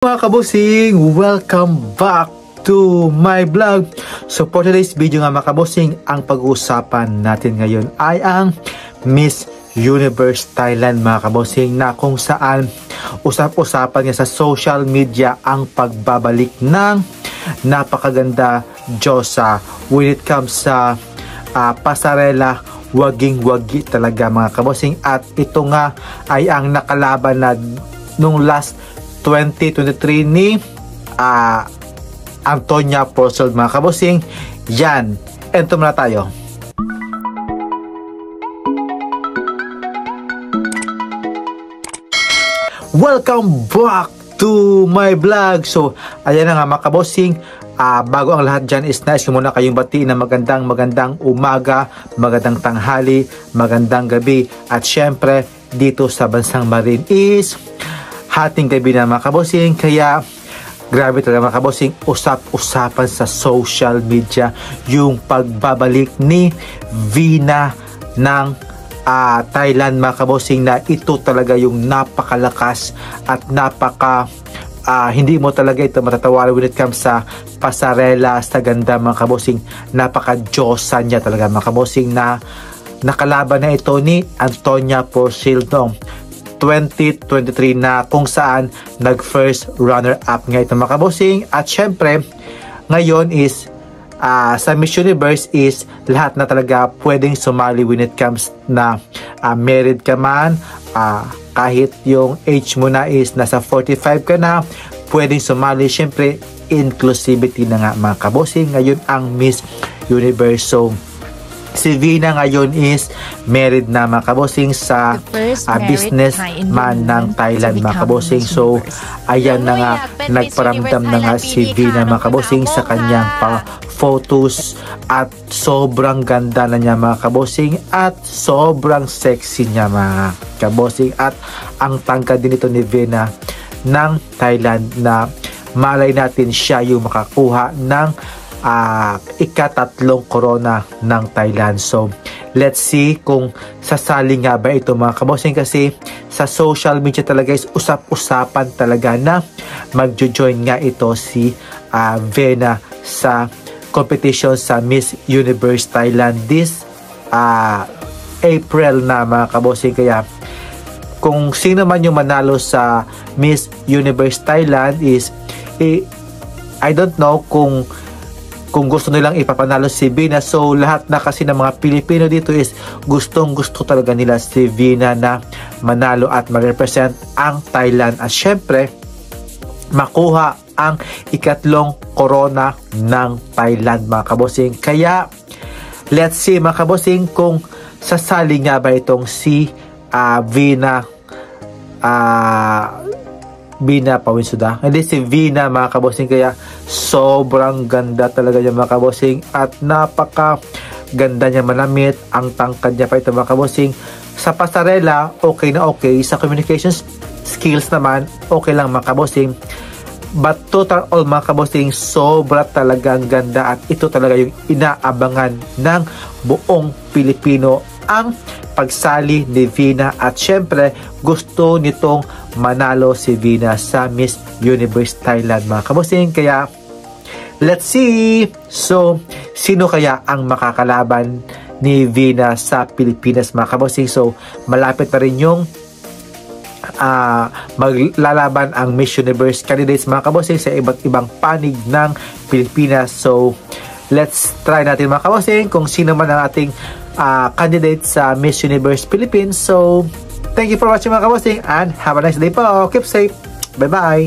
Mga kabusing, welcome back to my vlog. So for today's video nga mga kabusing, ang pag-uusapan natin ngayon ay ang Miss Universe Thailand mga kabusing, na kung saan usap-usapan niya sa social media ang pagbabalik ng napakaganda Diyosa when it comes sa pasarela. Waging-wagi talaga mga kabusing, at ito nga ay ang nakalaban na nung last 2023 ni Antonia Porcel mga kabusing. Yan, ento muna tayo. Welcome back to my vlog. So ayan na nga mga kabusing, bago ang lahat dyan is nice ko muna kayong batiin na magandang umaga, magandang tanghali, magandang gabi, at syempre dito sa bansang Marine is hating gabi na mga kabosing. Kaya grabe talaga mga kabosing, usap-usapan sa social media yung pagbabalik ni Vina ng Thailand mga kabosing, na ito talaga yung napakalakas at hindi mo talaga ito matatawaran when it comes sa pasarela, sa ganda mga kabosing. Napaka-Diyosa niya talaga mga kabosing, na nakalaban na ito ni Antonia Porcel noong 2023, na kung saan nag-first runner-up nga ito mga kabosing. At syempre ngayon is sa Miss Universe is lahat na talaga pwedeng sumali when it comes na married ka man, kahit yung age mo na is nasa 45 ka na, pwedeng sumali. Syempre inclusivity na nga mga kabosing ngayon ang Miss Universe. So si Vina ngayon is married na mga kabosing sa businessman ng Thailand mga kabosing. So ayan na nga, nagparamdam na nga si Vina mga kabosing sa kanyang photos, at sobrang ganda na niya mga kabosing, at sobrang sexy niya mga kabosing, at ang tangkad din ito ni Vina ng Thailand, na malay natin siya yung makakuha ng ikatatlong corona ng Thailand. So let's see kung sasali nga ba ito mga kabosing, kasi sa social media talaga is usap-usapan talaga na magjo-join nga ito si Vina sa competition sa Miss Universe Thailand this April na mga kabosing. Kaya kung sino man yung manalo sa Miss Universe Thailand is I don't know kung gusto nilang ipapanalo si Vina. So lahat na kasi ng mga Pilipino dito is gustong-gusto talaga nila si Vina na manalo at mag-represent ang Thailand, at syempre makuha ang ikatlong corona ng Thailand mga kabosing. Kaya let's see mga kabosing kung sasali nga ba itong si Vina Pawinsuda, hindi si Vina mga kabosing. Kaya sobrang ganda talaga niya mga kabosing, at napaka ganda niya manamit, ang tangkad niya pa ito mga kabosing. Sa pasarela okay na okay, sa communication skills naman okay lang mga kabosing, but total all mga kabosing, sobra talagang ganda, at ito talaga yung inaabangan ng buong Pilipino, ang pagsali ni Vina, at syempre gusto nitong manalo si Vina sa Miss Universe Thailand mga kabosing. Kaya let's see, so sino kaya ang makakalaban ni Vina sa Pilipinas mga kabosing. So malapit na rin yung maglalaban ang Miss Universe candidates mga kabosing sa iba't ibang panig ng Pilipinas. So let's try natin mga kabosing kung sino man ang ating candidate sa Miss Universe Philippines. So thank you for watching mga kabosing, and have a nice day po. Keep safe. Bye bye.